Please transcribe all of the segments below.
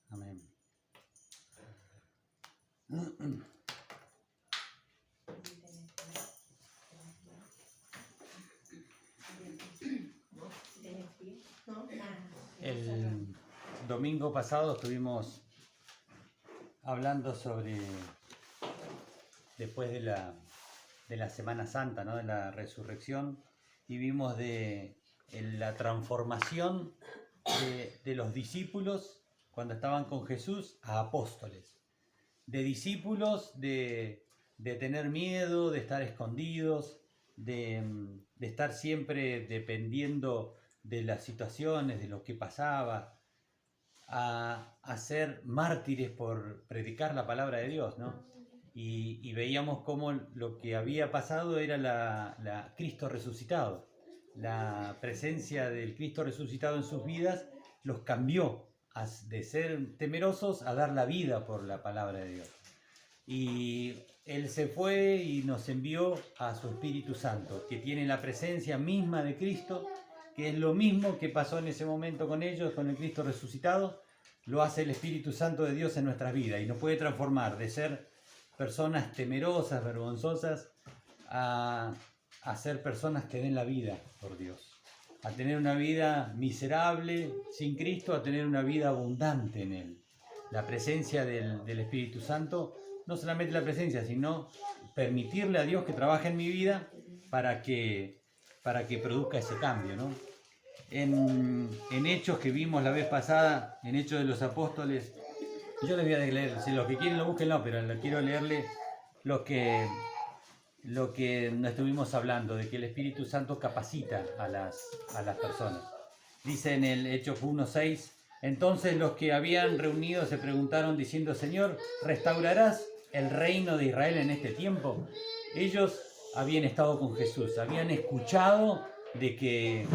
Amén. El domingo pasado estuvimos hablando sobre, después de la Semana Santa, ¿no? De la resurrección, y vimos de la transformación de los discípulos cuando estaban con Jesús a apóstoles. De discípulos de tener miedo, de estar escondidos, de estar siempre dependiendo de las situaciones, de lo que pasaba, a ser mártires por predicar la palabra de Dios, ¿no? Y veíamos cómo lo que había pasado era la Cristo resucitado. La presencia del Cristo resucitado en sus vidas los cambió de ser temerosos a dar la vida por la palabra de Dios. Y Él se fue y nos envió a su Espíritu Santo, que tiene la presencia misma de Cristo, que es lo mismo que pasó en ese momento con ellos, con el Cristo resucitado, lo hace el Espíritu Santo de Dios en nuestras vidas y nos puede transformar de ser personas temerosas, vergonzosas, a ser personas que den la vida por Dios, a tener una vida miserable sin Cristo, a tener una vida abundante en Él. La presencia del Espíritu Santo, no solamente la presencia, sino permitirle a Dios que trabaje en mi vida para que produzca ese cambio, ¿no? En Hechos que vimos la vez pasada, en Hechos de los Apóstoles, yo les voy a leer, si los que quieren lo busquen, no, pero quiero leerle lo que nos estuvimos hablando, de que el Espíritu Santo capacita a las personas. Dice en el Hechos 1:6, entonces los que habían reunido se preguntaron diciendo, Señor, ¿restaurarás el reino de Israel en este tiempo? Ellos habían estado con Jesús, habían escuchado de que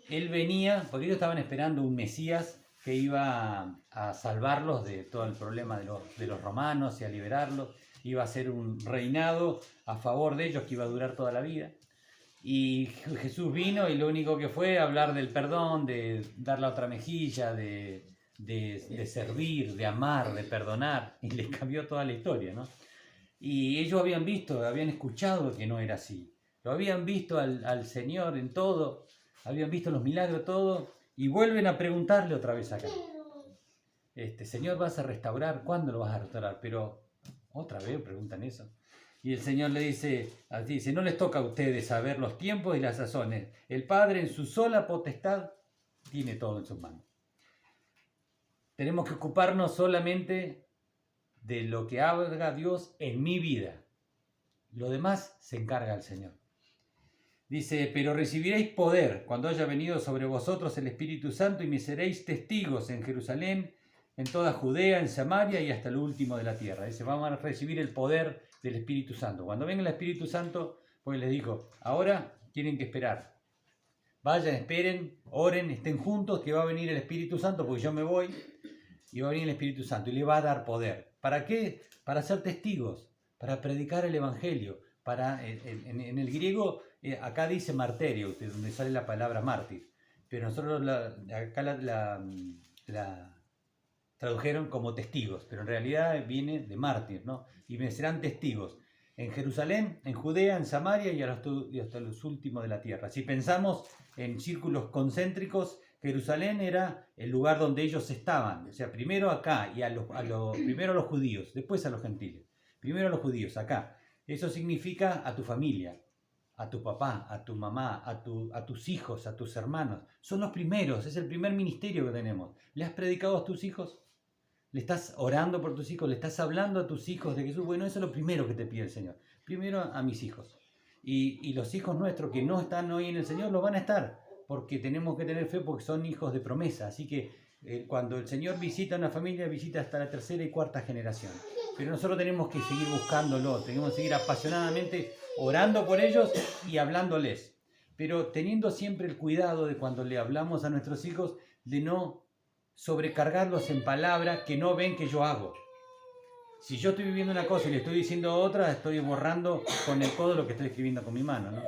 Él venía, porque ellos estaban esperando un Mesías que iba a salvarlos de todo el problema de los romanos y a liberarlos. Iba a ser un reinado a favor de ellos que iba a durar toda la vida. Y Jesús vino y lo único que fue hablar del perdón, de dar la otra mejilla, de servir, de amar, de perdonar. Y les cambió toda la historia, ¿no? Y ellos habían visto, habían escuchado que no era así. Lo habían visto al Señor en todo, habían visto los milagros, todo, y vuelven a preguntarle otra vez acá. Señor, ¿vas a restaurar? ¿Cuándo lo vas a restaurar? Pero otra vez preguntan eso. Y el Señor le dice, no les toca a ustedes saber los tiempos y las sazones. El Padre en su sola potestad tiene todo en sus manos. Tenemos que ocuparnos solamente de lo que haga Dios en mi vida. Lo demás se encarga el Señor. Dice, pero recibiréis poder cuando haya venido sobre vosotros el Espíritu Santo y me seréis testigos en Jerusalén, en toda Judea, en Samaria y hasta lo último de la tierra. Dice, vamos a recibir el poder del Espíritu Santo. Cuando venga el Espíritu Santo, pues les digo, ahora tienen que esperar. Vayan, esperen, oren, estén juntos, que va a venir el Espíritu Santo, porque yo me voy y va a venir el Espíritu Santo y le va a dar poder. ¿Para qué? Para ser testigos, para predicar el Evangelio. En el griego, acá dice marterio, donde sale la palabra mártir, pero nosotros acá la tradujeron como testigos, pero en realidad viene de mártir, ¿no? Y me serán testigos en Jerusalén, en Judea, en Samaria y hasta los últimos de la tierra. Si pensamos en círculos concéntricos, Jerusalén era el lugar donde ellos estaban, o sea, primero acá, y primero a los judíos, después a los gentiles. Primero a los judíos, acá. Eso significa a tu familia, a tu papá, a tu mamá, a tus hijos, a tus hermanos. Son los primeros, es el primer ministerio que tenemos. ¿Le has predicado a tus hijos? ¿Le estás orando por tus hijos? ¿Le estás hablando a tus hijos de Jesús? Bueno, eso es lo primero que te pide el Señor. Primero a mis hijos. Y los hijos nuestros que no están hoy en el Señor, lo van a estar. Porque tenemos que tener fe porque son hijos de promesa. Así que cuando el Señor visita a una familia, visita hasta la tercera y cuarta generación. Pero nosotros tenemos que seguir buscándolo. Tenemos que seguir apasionadamente orando por ellos y hablándoles. Pero teniendo siempre el cuidado de cuando le hablamos a nuestros hijos de no sobrecargarlos en palabras que no ven que yo hago. Si yo estoy viviendo una cosa y le estoy diciendo otra, estoy borrando con el codo lo que estoy escribiendo con mi mano, ¿no?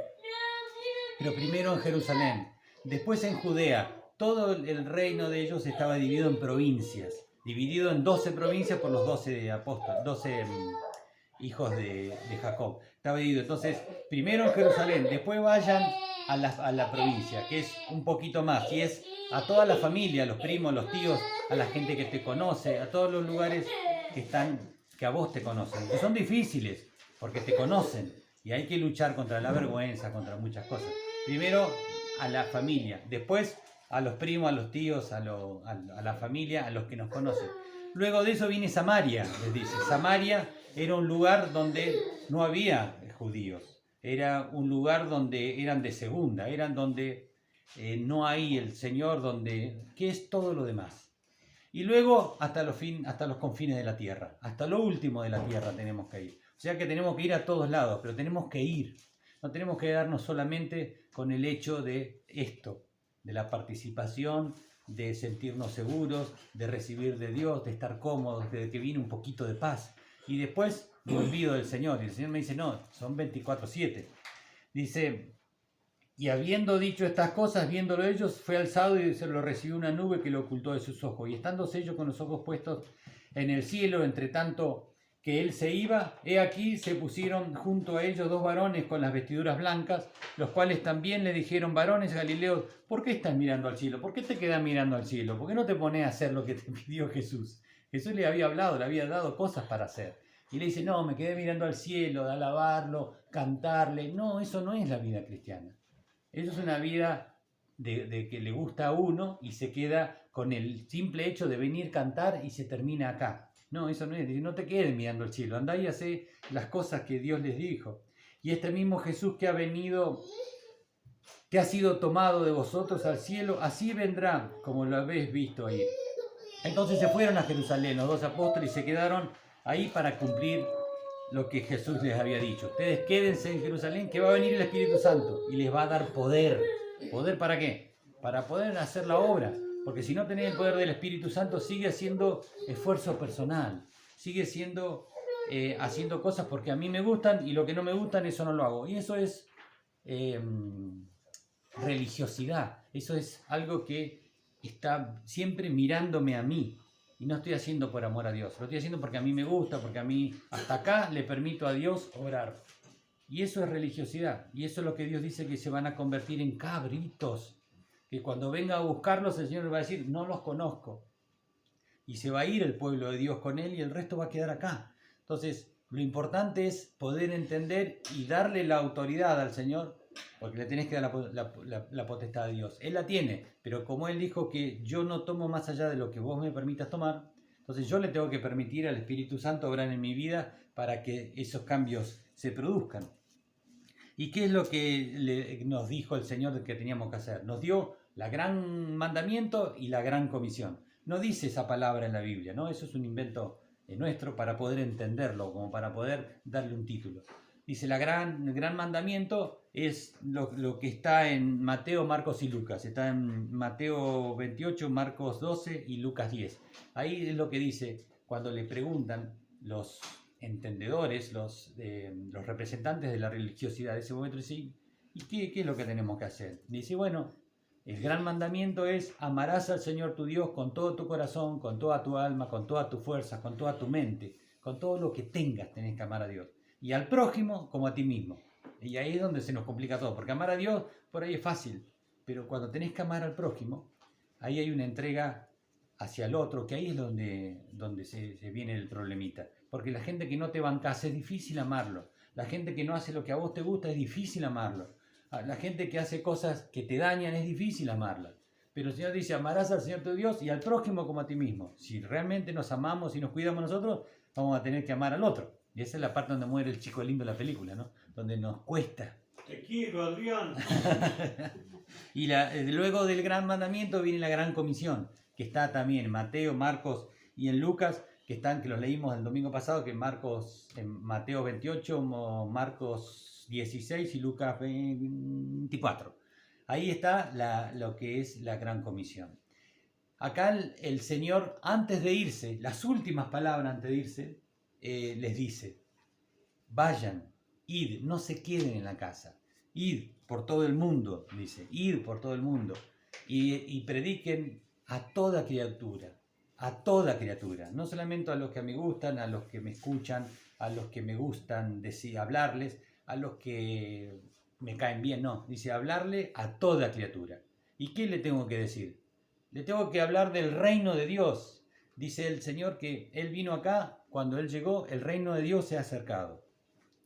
Pero primero en Jerusalén, después en Judea. Todo el reino de ellos estaba dividido en provincias, dividido en 12 provincias por los 12 apóstoles, 12 hijos de Jacob. Estaba dividido. Entonces, primero en Jerusalén, después vayan a la provincia, que es un poquito más, y es a toda la familia, a los primos, los tíos, a la gente que te conoce, a todos los lugares que a vos te conocen, que son difíciles, porque te conocen, y hay que luchar contra la vergüenza, contra muchas cosas. Primero a la familia, después a los primos, a los tíos, a la familia, a los que nos conocen. Luego de eso viene Samaria, les dice. Samaria era un lugar donde no había judíos, era un lugar donde eran de segunda, eran donde no hay el Señor, que es todo lo demás. Y luego hasta los confines de la tierra, hasta lo último de la tierra tenemos que ir. O sea que tenemos que ir a todos lados, pero tenemos que ir. No tenemos que quedarnos solamente con el hecho de esto, de la participación, de sentirnos seguros, de recibir de Dios, de estar cómodos, de que viene un poquito de paz. Y después me olvido del Señor. Y el Señor me dice, no, son 24/7. Dice, y habiendo dicho estas cosas, viéndolo ellos, fue alzado y se lo recibió una nube que lo ocultó de sus ojos. Y estándose ellos con los ojos puestos en el cielo, entre tanto que él se iba, he aquí se pusieron junto a ellos 2 varones con las vestiduras blancas, los cuales también le dijeron, varones galileos, ¿por qué estás mirando al cielo? ¿Por qué te quedas mirando al cielo? ¿Por qué no te pones a hacer lo que te pidió Jesús? Jesús le había hablado, le había dado cosas para hacer. Y le dice, no, me quedé mirando al cielo, de alabarlo, cantarle. No, eso no es la vida cristiana. Eso es una vida de que le gusta a uno y se queda con el simple hecho de venir, cantar y se termina acá. No, eso no es. No te quedes mirando al cielo. Andá y hacé las cosas que Dios les dijo. Y este mismo Jesús que ha venido, que ha sido tomado de vosotros al cielo, así vendrá, como lo habéis visto ahí. Entonces se fueron a Jerusalén los 2 apóstoles y se quedaron ahí para cumplir lo que Jesús les había dicho. Ustedes quédense en Jerusalén, que va a venir el Espíritu Santo y les va a dar poder. ¿Poder para qué? Para poder hacer la obra. Porque si no tenés el poder del Espíritu Santo, sigue haciendo esfuerzo personal. Sigue haciendo cosas porque a mí me gustan y lo que no me gustan, eso no lo hago. Y eso es religiosidad. Eso es algo que está siempre mirándome a mí. Y no estoy haciendo por amor a Dios. Lo estoy haciendo porque a mí me gusta, porque a mí hasta acá le permito a Dios orar. Y eso es religiosidad. Y eso es lo que Dios dice, que se van a convertir en cabritos. Que cuando venga a buscarlos el Señor les va a decir, no los conozco. Y se va a ir el pueblo de Dios con él y el resto va a quedar acá. Entonces, lo importante es poder entender y darle la autoridad al Señor, porque le tenés que dar la potestad a Dios. Él la tiene, pero como Él dijo que yo no tomo más allá de lo que vos me permitas tomar, entonces yo le tengo que permitir al Espíritu Santo obrar en mi vida para que esos cambios se produzcan. ¿Y qué es lo que nos dijo el Señor que teníamos que hacer? Nos dio la gran mandamiento y la gran comisión. No dice esa palabra en la Biblia, ¿no? Eso es un invento nuestro para poder entenderlo, como para poder darle un título. Dice, el gran mandamiento es lo que está en Mateo, Marcos y Lucas. Está en Mateo 28, Marcos 12 y Lucas 10. Ahí es lo que dice cuando le preguntan los entendedores, los representantes de la religiosidad de ese momento, dicen, ¿y qué es lo que tenemos que hacer? Dice, bueno, el gran mandamiento es amarás al Señor tu Dios con todo tu corazón, con toda tu alma, con toda tu fuerza, con toda tu mente, con todo lo que tengas tenés que amar a Dios. Y al prójimo como a ti mismo. Y ahí es donde se nos complica todo, porque amar a Dios por ahí es fácil, pero cuando tenés que amar al prójimo, ahí hay una entrega hacia el otro, que ahí es donde se viene el problemita. Porque la gente que no te bancás es difícil amarlo. La gente que no hace lo que a vos te gusta es difícil amarlo. La gente que hace cosas que te dañan es difícil amarla. Pero el Señor dice, amarás al Señor tu Dios y al prójimo como a ti mismo. Si realmente nos amamos y nos cuidamos nosotros, vamos a tener que amar al otro. Y esa es la parte donde muere el chico lindo de la película, ¿no? Donde nos cuesta. Te quiero, Adrián. Y luego del gran mandamiento viene la gran comisión, que está también en Mateo, Marcos y en Lucas, que los leímos el domingo pasado, que en Mateo 28, Marcos 16 y Lucas 24. Ahí está lo que es la gran comisión. acá el Señor, antes de irse, las últimas palabras antes de irse, les dice, vayan, id, no se queden en la casa, id por todo el mundo, dice, id por todo el mundo, y prediquen a toda criatura, no solamente a los que me gustan, a los que me escuchan, a los que me gustan hablarles, a los que me caen bien, no, dice hablarle a toda criatura. ¿Y qué le tengo que decir? Le tengo que hablar del reino de Dios. Dice el Señor que Él vino acá, cuando Él llegó, el reino de Dios se ha acercado.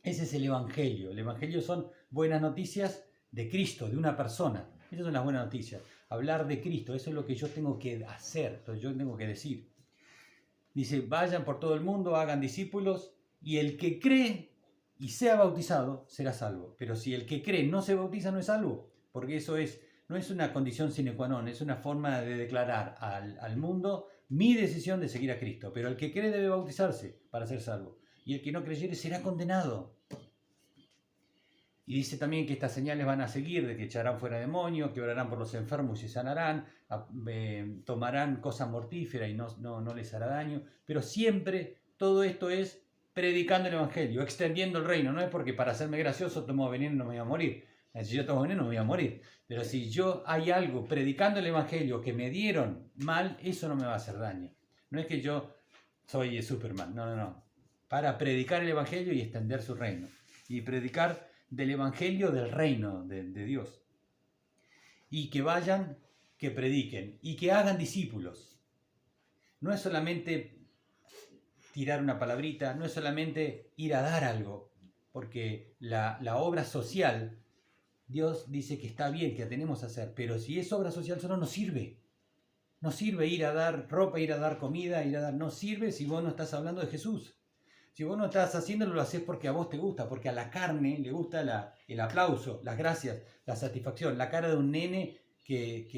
Ese es el Evangelio. El Evangelio son buenas noticias de Cristo, de una persona. Esas son las buenas noticias. Hablar de Cristo, eso es lo que yo tengo que hacer, lo que yo tengo que decir. Dice, vayan por todo el mundo, hagan discípulos, y el que cree y sea bautizado será salvo. Pero si el que cree no se bautiza, no es salvo, porque eso no es una condición sine qua non, es una forma de declarar al mundo mi decisión de seguir a Cristo. Pero el que cree debe bautizarse para ser salvo, y el que no creyere será condenado. Y dice también que estas señales van a seguir, de que echarán fuera demonios, que orarán por los enfermos y sanarán, tomarán cosas mortíferas y no les hará daño. Pero siempre todo esto es predicando el Evangelio, extendiendo el reino. No es porque para hacerme gracioso tomo veneno y no me voy a morir. Si yo tomo veneno no me voy a morir. Pero si hay algo predicando el Evangelio que me dieron mal, eso no me va a hacer daño. No es que yo soy Superman, no. Para predicar el Evangelio y extender su reino. Y predicar del Evangelio del reino de Dios. Y que vayan, que prediquen y que hagan discípulos. No es solamente tirar una palabrita, no es solamente ir a dar algo, porque la obra social, Dios dice que está bien, que tenemos que hacer, pero si es obra social solo no sirve. No sirve ir a dar ropa, ir a dar comida, no sirve si vos no estás hablando de Jesús. Si vos no estás haciéndolo, lo haces porque a vos te gusta, porque a la carne le gusta el aplauso, las gracias, la satisfacción, la cara de un nene que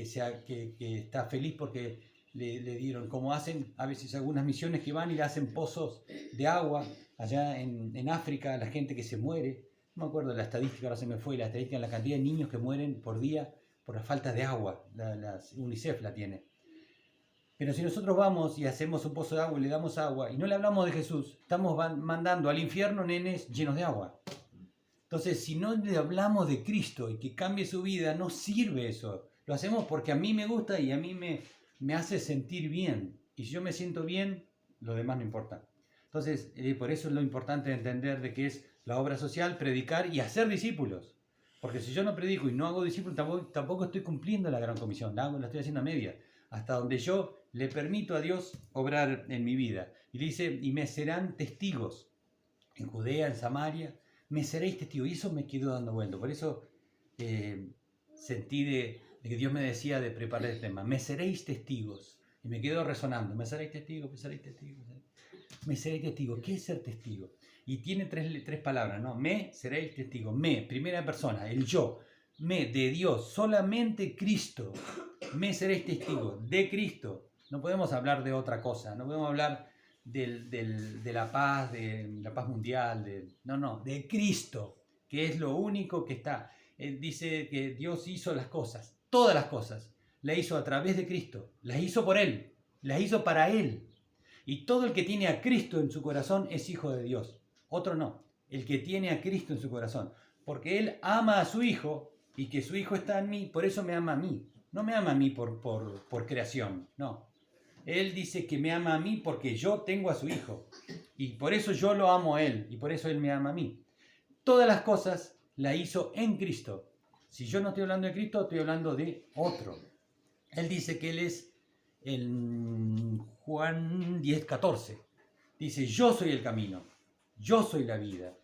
está feliz porque le dieron, como hacen a veces algunas misiones que van y le hacen pozos de agua allá en África a la gente que se muere. No me acuerdo de la estadística, ahora se me fue la estadística, la cantidad de niños que mueren por día por la falta de agua. La UNICEF la tiene. Pero si nosotros vamos y hacemos un pozo de agua y le damos agua y no le hablamos de Jesús, estamos mandando al infierno nenes llenos de agua. Entonces, si no le hablamos de Cristo y que cambie su vida, no sirve eso. Lo hacemos porque a mí me gusta y a mí me hace sentir bien. Y si yo me siento bien, lo demás no importa. Entonces, por eso es lo importante de entender de que es la obra social, predicar y hacer discípulos. Porque si yo no predico y no hago discípulos, tampoco estoy cumpliendo la gran comisión. La estoy haciendo a media. Hasta donde yo le permito a Dios obrar en mi vida. Y dice, y me serán testigos en Judea, en Samaria, me seréis testigos. Y eso me quedó dando vuelta. Por eso sentí de que Dios me decía de preparar el tema. Me seréis testigos. Y me quedó resonando. Me seréis testigos, me seréis testigos. Me seréis testigos. ¿Qué es ser testigo? Y tiene tres palabras, ¿no? Me seréis testigos. Me, primera persona, el yo. Me, de Dios, solamente Cristo. Me seréis testigos de Cristo. No podemos hablar de otra cosa. No podemos hablar de la paz mundial. De Cristo, que es lo único que está. Él dice que Dios hizo las cosas, todas las cosas. Las hizo a través de Cristo. Las hizo por Él. Las hizo para Él. Y todo el que tiene a Cristo en su corazón es hijo de Dios. Otro no. El que tiene a Cristo en su corazón. Porque Él ama a su Hijo y que su Hijo está en mí, por eso me ama a mí. No me ama a mí por creación, no. Él dice que me ama a mí porque yo tengo a su Hijo. Y por eso yo lo amo a Él y por eso Él me ama a mí. Todas las cosas las hizo en Cristo. Si yo no estoy hablando de Cristo, estoy hablando de otro. Él dice que Él es, en Juan 10:14, dice, yo soy el camino, yo soy la vida,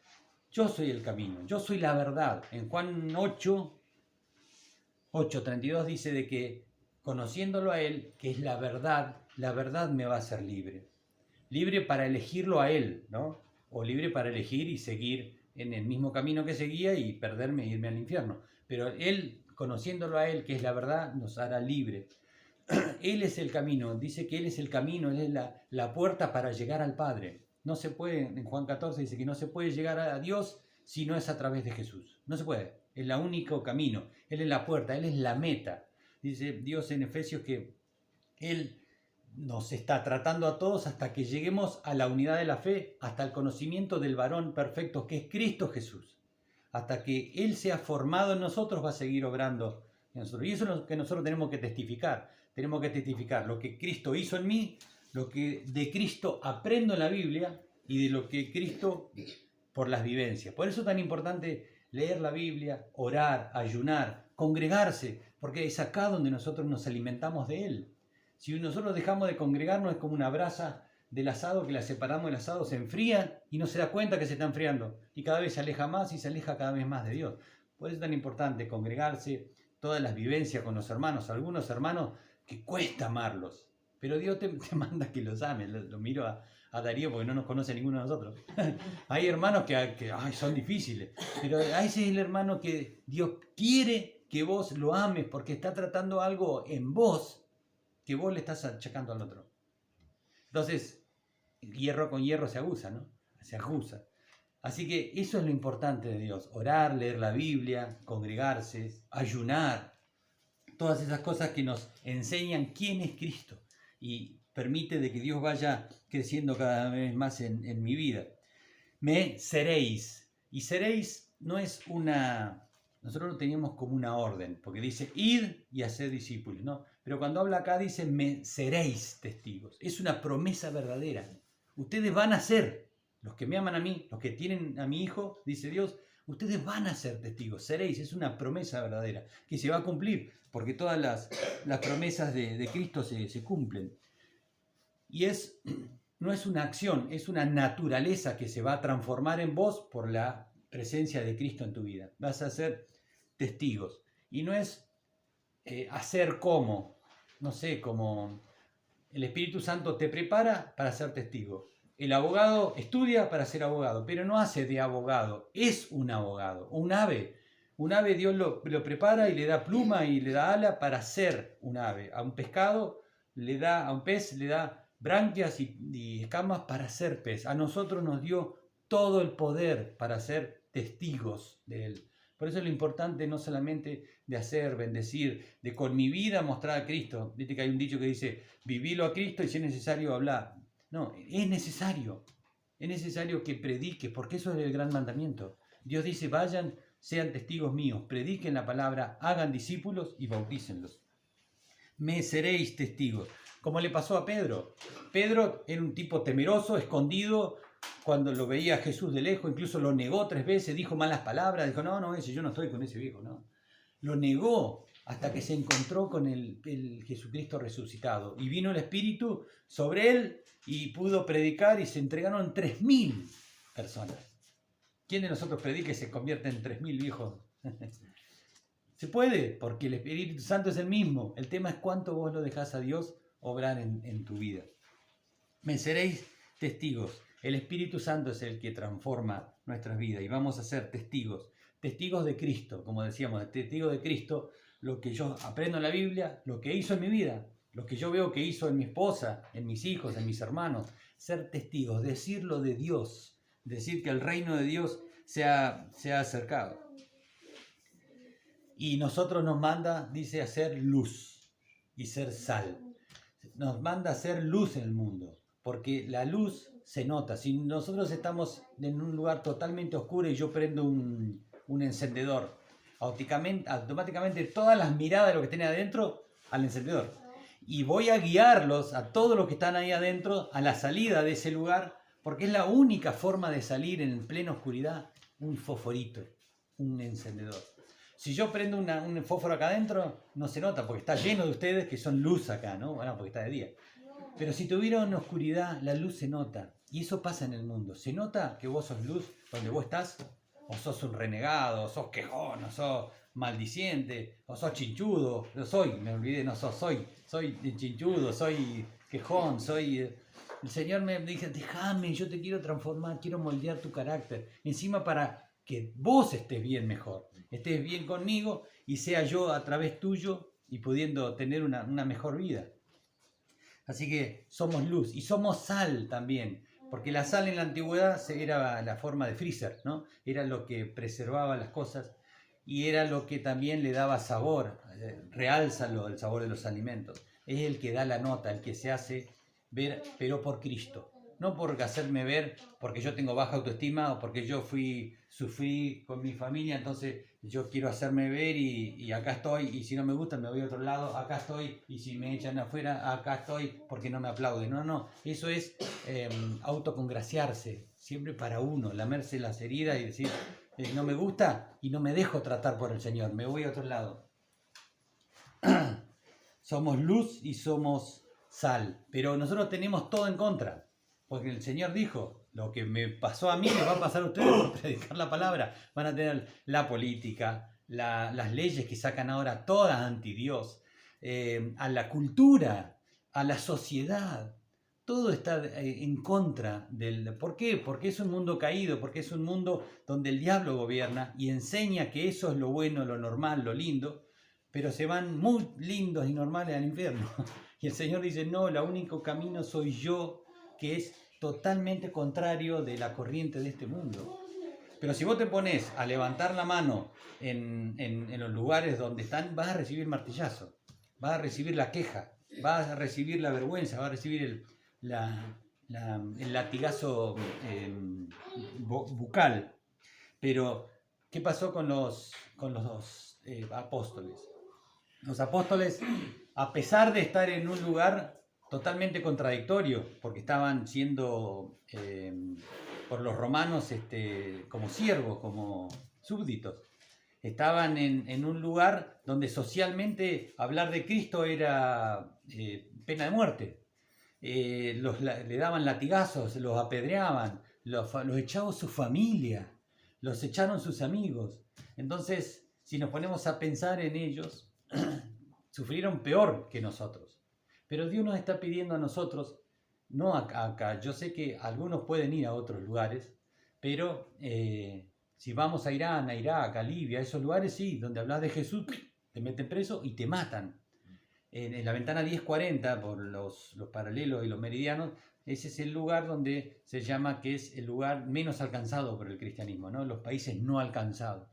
yo soy el camino, yo soy la verdad. En Juan 8:32 dice de que conociéndolo a Él, que es la verdad me va a hacer libre. Libre para elegirlo a Él, ¿no? O libre para elegir y seguir en el mismo camino que seguía y perderme e irme al infierno. Pero Él, conociéndolo a Él, que es la verdad, nos hará libre. Él es el camino, dice que Él es el camino, Él es la puerta para llegar al Padre. No se puede, en Juan 14 dice que no se puede llegar a Dios si no es a través de Jesús. No se puede, es el único camino. Él es la puerta, Él es la meta. Dice Dios en Efesios que Él nos está tratando a todos hasta que lleguemos a la unidad de la fe, hasta el conocimiento del varón perfecto que es Cristo Jesús. Hasta que Él sea formado en nosotros, va a seguir obrando en nosotros. Y eso es lo que nosotros tenemos que testificar. Tenemos que testificar lo que Cristo hizo en mí, lo que de Cristo aprendo en la Biblia y de lo que Cristo por las vivencias. Por eso es tan importante leer la Biblia, orar, ayunar, congregarse, porque es acá donde nosotros nos alimentamos de Él. Si nosotros dejamos de congregarnos es como una brasa del asado que la separamos del asado, se enfría y no se da cuenta que se está enfriando y cada vez se aleja más y se aleja cada vez más de Dios. Por eso es tan importante congregarse, todas las vivencias con los hermanos, algunos hermanos que cuesta amarlos, pero Dios te manda que los ames. Lo miro a Darío porque no nos conoce ninguno de nosotros. Hay hermanos que ay, son difíciles, pero ese es el hermano que Dios quiere que vos lo ames porque está tratando algo en vos que vos le estás achacando al otro. Entonces, hierro con hierro se aguza, ¿no? Se ajusta. Así que eso es lo importante de Dios. Orar, leer la Biblia, congregarse, ayunar. Todas esas cosas que nos enseñan quién es Cristo. Y permite de que Dios vaya creciendo cada vez más en mi vida. Me seréis. Y seréis no es una... Nosotros lo teníamos como una orden, porque dice ir y hacer discípulos, ¿no? Pero cuando habla acá dice me seréis testigos. Es una promesa verdadera. Ustedes van a ser, los que me aman a mí, los que tienen a mi hijo, dice Dios, ustedes van a ser testigos. Seréis, es una promesa verdadera que se va a cumplir, porque todas las promesas de Cristo se cumplen. Y no es una acción, es una naturaleza que se va a transformar en vos por la presencia de Cristo en tu vida. Vas a ser testigos. Y no es hacer como, no sé, como el Espíritu Santo te prepara para ser testigo. El abogado estudia para ser abogado, pero no hace de abogado, es un abogado. Un ave Dios lo prepara y le da pluma y le da ala para ser un ave. A un pescado a un pez le da branquias y escamas para ser pez. A nosotros nos dio todo el poder para ser testigos de Él. Por eso es lo importante no solamente de hacer, bendecir, de con mi vida mostrar a Cristo. Viste que hay un dicho que dice, vivilo a Cristo y si es necesario hablar. No, es necesario que prediques, porque eso es el gran mandamiento. Dios dice, vayan, sean testigos míos, prediquen la palabra, hagan discípulos y bautícenlos. Me seréis testigos. Como le pasó a Pedro. Pedro era un tipo temeroso, escondido. Cuando lo veía a Jesús de lejos, incluso lo negó 3 veces, dijo malas palabras, dijo, no, yo no estoy con ese viejo, no. Lo negó hasta que se encontró con el Jesucristo resucitado. Y vino el Espíritu sobre él y pudo predicar y se entregaron 3.000 personas. ¿Quién de nosotros predica y se convierte en 3.000 viejos? Se puede, porque el Espíritu Santo es el mismo. El tema es cuánto vos lo dejás a Dios obrar en tu vida. Me seréis testigos. El Espíritu Santo es el que transforma nuestras vidas y vamos a ser testigos de Cristo, como decíamos, testigos de Cristo, lo que yo aprendo en la Biblia, lo que hizo en mi vida, lo que yo veo que hizo en mi esposa, en mis hijos, en mis hermanos, ser testigos, decirlo de Dios, decir que el reino de Dios se ha acercado. Y nosotros nos manda, dice, a ser luz y ser sal. Nos manda a ser luz en el mundo, porque la luz se nota. Si nosotros estamos en un lugar totalmente oscuro y yo prendo un encendedor, automáticamente todas las miradas de lo que tiene adentro al encendedor. Y voy a guiarlos a todos los que están ahí adentro a la salida de ese lugar, porque es la única forma de salir en plena oscuridad, un fosforito, un encendedor. Si yo prendo un fósforo acá adentro, no se nota, porque está lleno de ustedes que son luz acá, ¿no? Bueno, porque está de día. Pero si tuviera una oscuridad, la luz se nota. Y eso pasa en el mundo. Se nota que vos sos luz donde vos estás, o sos un renegado, o sos quejón, o sos maldiciente, o sos chinchudo. Soy chinchudo, soy quejón, El Señor me dice, déjame, yo te quiero transformar, quiero moldear tu carácter. Encima para que vos estés bien mejor, estés bien conmigo y sea yo a través tuyo y pudiendo tener una mejor vida. Así que somos luz y somos sal también, porque la sal en la antigüedad era la forma de freezer, ¿no? Era lo que preservaba las cosas y era lo que también le daba sabor, realza el sabor de los alimentos. es el que da la nota, el que se hace ver, pero por Cristo. No por hacerme ver porque yo tengo baja autoestima o porque yo sufrí con mi familia, entonces yo quiero hacerme ver y acá estoy, y si no me gusta me voy a otro lado, acá estoy, y si me echan afuera, acá estoy porque no me aplauden. No, eso es autocongraciarse, siempre para uno, lamerse las heridas y decir, no me gusta y no me dejo tratar por el Señor, me voy a otro lado. Somos luz y somos sal, pero nosotros tenemos todo en contra. Porque el Señor dijo, lo que me pasó a mí le va a pasar a ustedes por predicar la palabra. Van a tener la política, las leyes que sacan ahora todas anti Dios, a la cultura, a la sociedad. Todo está en contra del... ¿Por qué? Porque es un mundo caído, porque es un mundo donde el diablo gobierna y enseña que eso es lo bueno, lo normal, lo lindo, pero se van muy lindos y normales al infierno. Y el Señor dice, no, el único camino soy yo, que es totalmente contrario de la corriente de este mundo. Pero si vos te pones a levantar la mano en los lugares donde están, vas a recibir martillazo, vas a recibir la queja, vas a recibir la vergüenza, vas a recibir el latigazo bucal. Pero, ¿qué pasó con los apóstoles? Los apóstoles, a pesar de estar en un lugar totalmente contradictorio, porque estaban siendo por los romanos como siervos, como súbditos. Estaban en un lugar donde socialmente hablar de Cristo era pena de muerte. Le daban latigazos, los apedreaban, los echaban su familia, los echaron sus amigos. Entonces, si nos ponemos a pensar en ellos, sufrieron peor que nosotros. Pero Dios nos está pidiendo a nosotros, no acá, yo sé que algunos pueden ir a otros lugares, pero si vamos a Irán, a Irak, a Libia, a esos lugares sí, donde hablas de Jesús, te meten preso y te matan. En la ventana 1040, por los paralelos y los meridianos, ese es el lugar donde se llama que es el lugar menos alcanzado por el cristianismo, ¿no? Los países no alcanzados.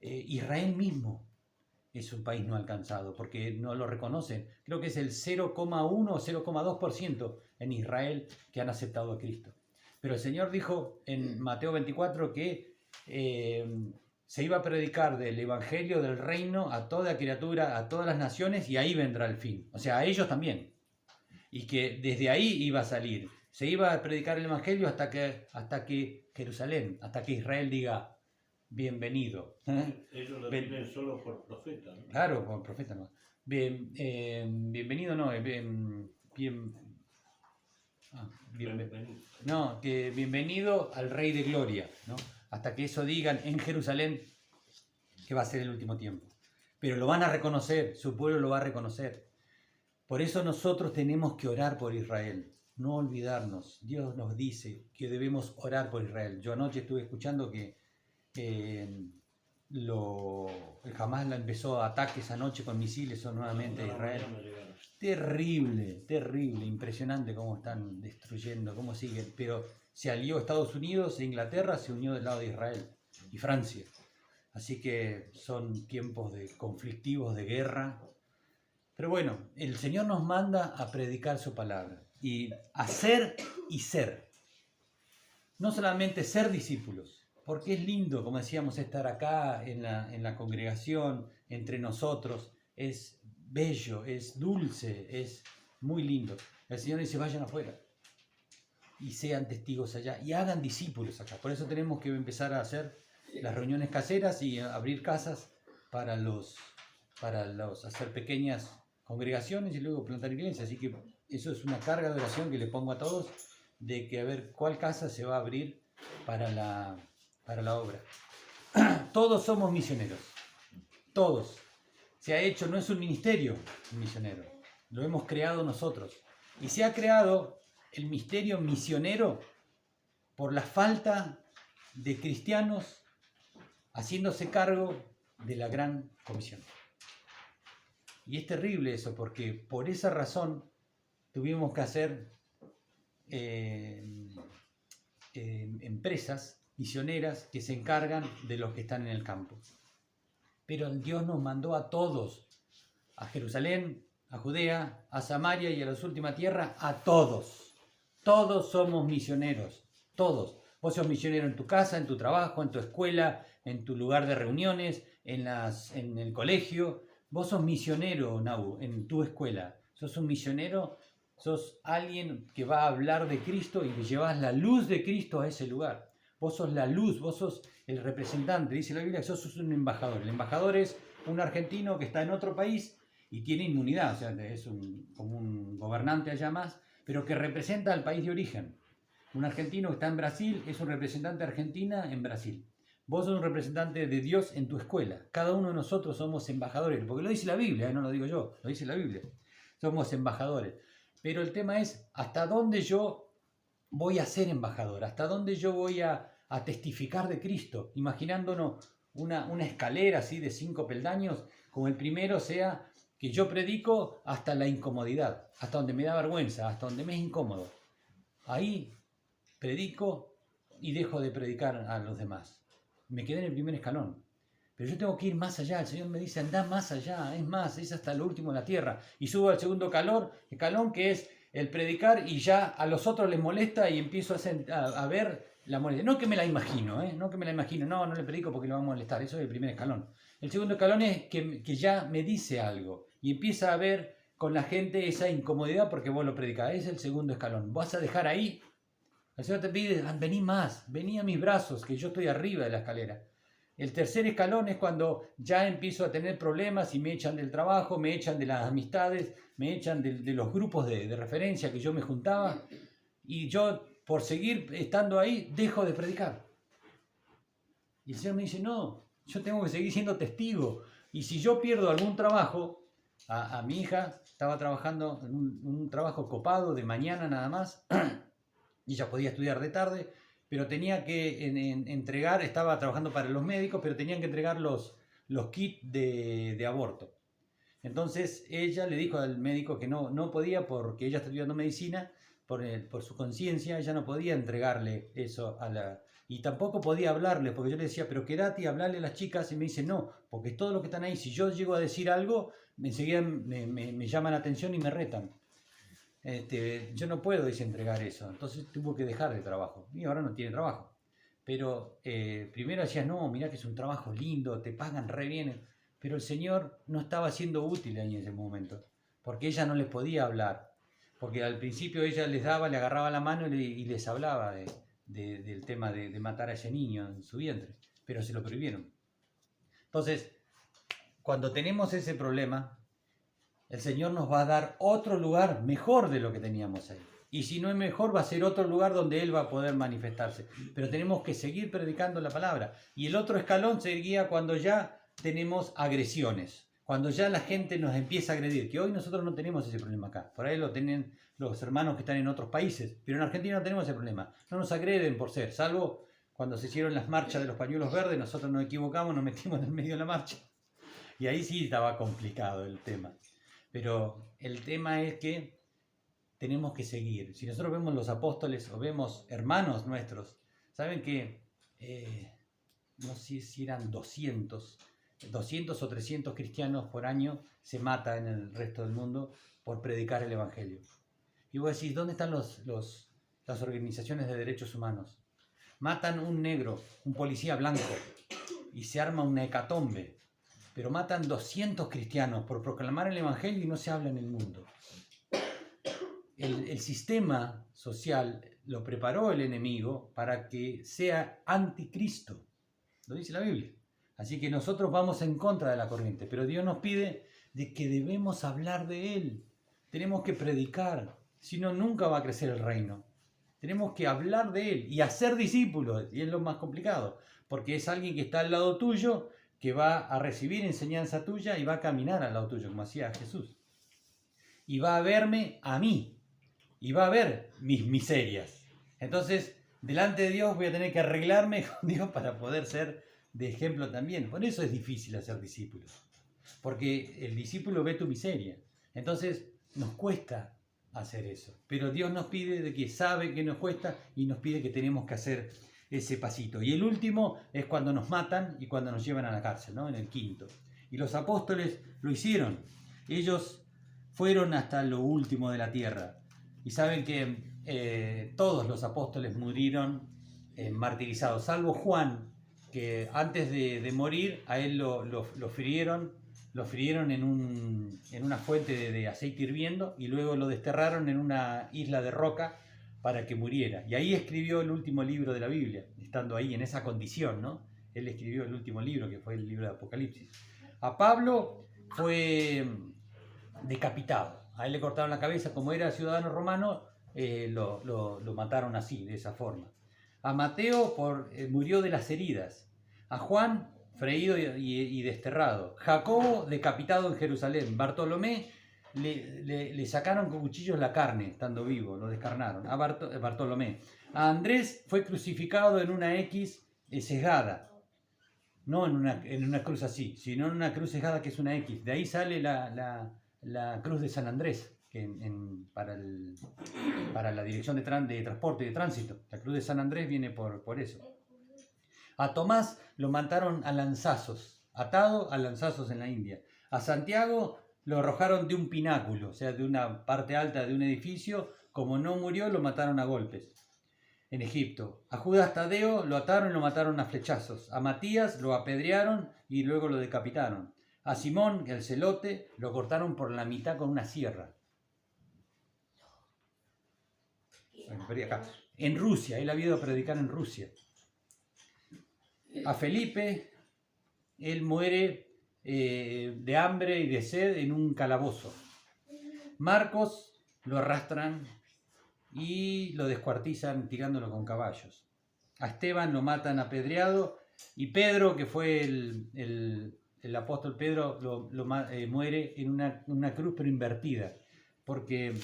Israel mismo es un país no alcanzado, porque no lo reconocen. Creo que es el 0,1 o 0,2% en Israel que han aceptado a Cristo. Pero el Señor dijo en Mateo 24 que se iba a predicar del Evangelio del Reino a toda criatura, a todas las naciones, y ahí vendrá el fin. O sea, a ellos también. Y que desde ahí iba a salir. Se iba a predicar el Evangelio hasta que Jerusalén, hasta que Israel diga, bienvenido. Ellos lo tienen solo por profeta, ¿no? Claro, por profeta no. Bienvenido no, no, que bienvenido al Rey de Gloria, ¿no? Hasta que eso digan en Jerusalén que va a ser el último tiempo. Pero lo van a reconocer, su pueblo lo va a reconocer. Por eso nosotros tenemos que orar por Israel, no olvidarnos. Dios nos dice que debemos orar por Israel. Yo anoche estuve escuchando que Jamás empezó ataques anoche con misiles nuevamente a Israel. Terrible, terrible, impresionante cómo están destruyendo, cómo siguen. Pero se alió Estados Unidos e Inglaterra, se unió del lado de Israel y Francia. Así que son tiempos conflictivos, de guerra. Pero bueno, el Señor nos manda a predicar su palabra y hacer y ser. No solamente ser discípulos, porque es lindo, como decíamos, estar acá en la congregación, entre nosotros, es bello, es dulce, es muy lindo. El Señor dice, vayan afuera y sean testigos allá y hagan discípulos acá. Por eso tenemos que empezar a hacer las reuniones caseras y abrir casas para hacer pequeñas congregaciones y luego plantar iglesias. Así que eso es una carga de oración que les pongo a todos, de que a ver cuál casa se va a abrir para la obra. Todos somos misioneros, todos. Se ha hecho, no es un ministerio misionero, lo hemos creado nosotros. Y se ha creado el misterio misionero por la falta de cristianos haciéndose cargo de la gran comisión. Y es terrible eso, porque por esa razón tuvimos que hacer empresas misioneras que se encargan de los que están en el campo. Pero Dios nos mandó a todos, a Jerusalén, a Judea, a Samaria y a la última tierra, a todos. Todos somos misioneros, todos. Vos sos misionero en tu casa, en tu trabajo, en tu escuela, en tu lugar de reuniones, en el colegio. Vos sos misionero, Nau, en tu escuela. Sos un misionero, sos alguien que va a hablar de Cristo y que llevas la luz de Cristo a ese lugar. Vos sos la luz, vos sos el representante. Dice la Biblia que sos un embajador. El embajador es un argentino que está en otro país y tiene inmunidad, o sea, es como un gobernante allá más, pero que representa al país de origen. Un argentino que está en Brasil es un representante de Argentina en Brasil. Vos sos un representante de Dios en tu escuela. Cada uno de nosotros somos embajadores, porque lo dice la Biblia, no lo digo yo, lo dice la Biblia. Somos embajadores. Pero el tema es hasta dónde yo voy a ser embajador, hasta dónde yo voy a testificar de Cristo, imaginándonos una escalera así de 5 peldaños, como el primero sea que yo predico hasta la incomodidad, hasta donde me da vergüenza, hasta donde me es incómodo. Ahí predico y dejo de predicar a los demás. Me quedé en el primer escalón. Pero yo tengo que ir más allá. El Señor me dice, anda más allá. Es más, es hasta lo último de la tierra. Y subo al segundo escalón, que es el predicar, y ya a los otros les molesta y empiezo a ver la molestia. No que me la imagino, no que me la imagino. No le predico porque lo va a molestar. Eso es el primer escalón. El segundo escalón es que ya me dice algo. Y empieza a ver con la gente esa incomodidad porque vos lo predicás. Es el segundo escalón. ¿Vas a dejar ahí? El Señor te pide, vení más, vení a mis brazos, que yo estoy arriba de la escalera. El tercer escalón es cuando ya empiezo a tener problemas y me echan del trabajo, me echan de las amistades, me echan de los grupos de referencia que yo me juntaba, y yo, por seguir estando ahí, dejo de predicar. Y el Señor me dice, no, yo tengo que seguir siendo testigo. Y si yo pierdo algún trabajo, a mi hija estaba trabajando en un trabajo copado de mañana nada más, y ella podía estudiar de tarde, pero tenía que entregar, estaba trabajando para los médicos, pero tenían que entregar los kits de aborto. Entonces ella le dijo al médico que no podía, porque ella está estudiando medicina, por su conciencia, ella no podía entregarle eso y tampoco podía hablarle, porque yo le decía, pero quédate y hablarle a las chicas, y me dice, no, porque todos los que están ahí, si yo llego a decir algo, enseguida me llaman la atención y me retan. Yo no puedo entregar eso, entonces tuvo que dejar de trabajo y ahora no tiene trabajo. Pero primero decía, no, mirá que es un trabajo lindo, te pagan re bien, pero el Señor no estaba siendo útil ahí en ese momento, porque ella no les podía hablar, porque al principio ella les daba, le agarraba la mano y les hablaba del tema de matar a ese niño en su vientre, pero se lo prohibieron. Entonces, cuando tenemos ese problema, el Señor nos va a dar otro lugar mejor de lo que teníamos ahí. Y si no es mejor, va a ser otro lugar donde Él va a poder manifestarse. Pero tenemos que seguir predicando la palabra. Y el otro escalón seguía cuando ya tenemos agresiones. Cuando ya la gente nos empieza a agredir. Que hoy nosotros no tenemos ese problema acá. Por ahí lo tienen los hermanos que están en otros países. Pero en Argentina no tenemos ese problema. No nos agreden por ser. Salvo cuando se hicieron las marchas de los pañuelos verdes. Nosotros nos equivocamos, nos metimos en el medio de la marcha. Y ahí sí estaba complicado el tema. Pero el tema es que tenemos que seguir. Si nosotros vemos los apóstoles o vemos hermanos nuestros, saben que no sé si eran 200 o 300 cristianos por año se mata en el resto del mundo por predicar el evangelio. Y vos decís, ¿dónde están las organizaciones de derechos humanos? Matan un negro, un policía blanco, y se arma una hecatombe. Pero matan 200 cristianos por proclamar el evangelio y no se habla en el mundo. El sistema social lo preparó el enemigo para que sea anticristo. Lo dice la Biblia. Así que nosotros vamos en contra de la corriente, pero Dios nos pide de que debemos hablar de Él. Tenemos que predicar, si no, nunca va a crecer el reino. Tenemos que hablar de Él y hacer discípulos, y es lo más complicado, porque es alguien que está al lado tuyo, que va a recibir enseñanza tuya y va a caminar al lado tuyo, como hacía Jesús. Y va a verme a mí, y va a ver mis miserias. Entonces, delante de Dios voy a tener que arreglarme con Dios para poder ser de ejemplo también. Por eso es difícil hacer discípulos, porque el discípulo ve tu miseria. Entonces, nos cuesta hacer eso. Pero Dios nos pide de que sabe que nos cuesta y nos pide que tenemos que hacer ese pasito. Y el último es cuando nos matan y cuando nos llevan a la cárcel, ¿no? En el quinto. Y los apóstoles lo hicieron. Ellos fueron hasta lo último de la tierra. Y saben que todos los apóstoles murieron martirizados, salvo Juan, que antes de morir a él lo frieron en una fuente de aceite hirviendo y luego lo desterraron en una isla de roca para que muriera. Y ahí escribió el último libro de la Biblia, estando ahí en esa condición, ¿no? Él escribió el último libro, que fue el libro de Apocalipsis. A Pablo fue decapitado. A él le cortaron la cabeza, como era ciudadano romano, lo mataron así, de esa forma. A Mateo murió de las heridas. A Juan, freído y desterrado. Jacobo, decapitado en Jerusalén. Bartolomé, le sacaron con cuchillos la carne, estando vivo, lo descarnaron. A Bartolomé. A Andrés fue crucificado en una X sesgada. No en una cruz así, sino en una cruz sesgada que es una X. De ahí sale la cruz de San Andrés, para la dirección de transporte y de tránsito. La cruz de San Andrés viene por eso. A Tomás lo mataron a lanzazos, atado a lanzazos en la India. A Santiago lo arrojaron de un pináculo, o sea, de una parte alta de un edificio. Como no murió, lo mataron a golpes en Egipto. A Judas Tadeo lo ataron y lo mataron a flechazos. A Matías lo apedrearon y luego lo decapitaron. A Simón, el celote, lo cortaron por la mitad con una sierra. En Rusia, él ha ido a predicar en Rusia. A Felipe, él muere de hambre y de sed en un calabozo. Marcos lo arrastran y lo descuartizan tirándolo con caballos. A Esteban lo matan apedreado y Pedro, que fue el apóstol Pedro, muere en una cruz pero invertida, porque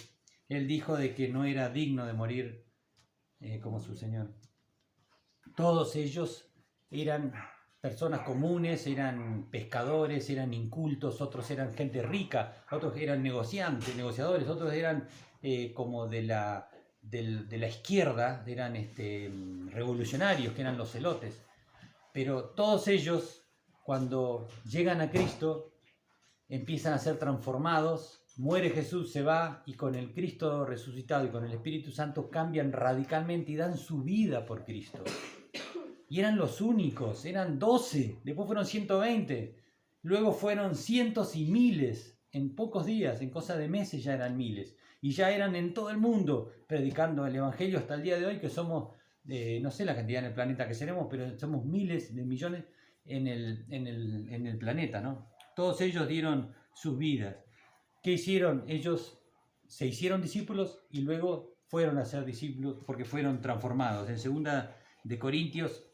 él dijo de que no era digno de morir como su Señor. Todos ellos eran personas comunes, eran pescadores, eran incultos, otros eran gente rica, otros eran negociadores, otros eran como de la izquierda, eran revolucionarios, que eran los celotes. Pero todos ellos, cuando llegan a Cristo, empiezan a ser transformados. Muere Jesús, se va, y con el Cristo resucitado y con el Espíritu Santo cambian radicalmente y dan su vida por Cristo. Y eran los únicos, eran 12, después fueron 120, luego fueron cientos y miles, en pocos días, en cosa de meses ya eran miles. Y ya eran en todo el mundo predicando el Evangelio hasta el día de hoy, que somos, no sé la cantidad en el planeta que seremos, pero somos miles de millones en el planeta, ¿no? Todos ellos dieron sus vidas. ¿Qué hicieron? Ellos se hicieron discípulos y luego fueron a ser discípulos porque fueron transformados. En 2 de Corintios